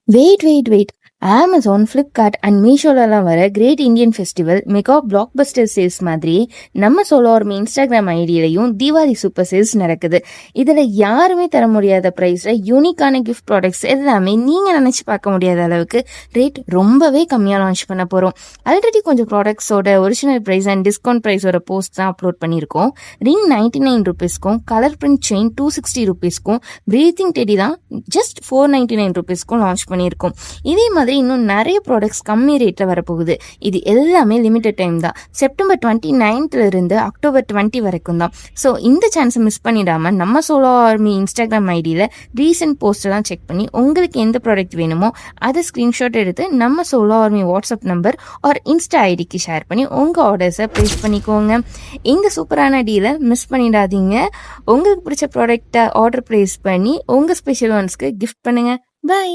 Wait. Amazon, Flipkart and மீஷோலலாம் வர great Indian festival mega blockbuster sales மாதிரி நம்ம சோலார்மி இன்ஸ்டாகிராம் ஐடியிலையும் தீபாவளி சூப்பர் சேல்ஸ் நடக்குது. இதில் யாருமே தர முடியாத ப்ரைஸில் யூனிக்கான கிஃப்ட் ப்ராடக்ட்ஸ் எல்லாமே நீங்கள் நினச்சி பார்க்க முடியாத அளவுக்கு ரேட் ரொம்பவே கம்மியாக லான்ச் பண்ண போகிறோம். ஆல்ரெடி கொஞ்சம் ப்ராடக்ட்ஸோட ஒரிஜினல் ப்ரைஸ் அண்ட் டிஸ்கவுண்ட் ப்ரைஸோட போஸ்ட் தான் அப்லோட் பண்ணியிருக்கோம். ரிங் 99 ருபீஸ்க்கும், கலர் பிரிண்ட் செயின் 260 ருபீஸ்க்கும், பிரீத்திங் டெடி தான் ஜஸ்ட் 499 ருபீஸ்க்கும் லான்ச் பண்ணியிருக்கோம். இதே மாதிரி இன்னும் நிறைய ப்ராடக்ட்ஸ் கம்மி ரேட்டில் வரப்போகுது. இது எல்லாமே லிமிடெட் டைம் தான். செப்டம்பர் 29 இருந்து அக்டோபர் 20 வரைக்கும் தான். ஸோ இந்த சான்ஸை மிஸ் பண்ணிடாமல் நம்ம சோலார்மி இன்ஸ்டாகிராம் ஐடியில் ரீசெண்ட் போஸ்டெல்லாம் செக் பண்ணி உங்களுக்கு எந்த ப்ராடக்ட் வேணுமோ அதை ஸ்க்ரீன்ஷாட் எடுத்து நம்ம சோலார்மி வாட்ஸ்அப் நம்பர் ஆர் இன்ஸ்டா ஐடிக்கு ஷேர் பண்ணி உங்கள் ஆர்டர்ஸை ப்ளேஸ் பண்ணிக்கோங்க. இந்த சூப்பரான டீலை மிஸ் பண்ணிடாதீங்க. உங்களுக்கு பிடிச்ச ப்ராடக்டை ஆர்டர் ப்ளேஸ் பண்ணி உங்கள் ஸ்பெஷல் ஒன்ஸ்க்கு கிஃப்ட் பண்ணுங்கள். பை.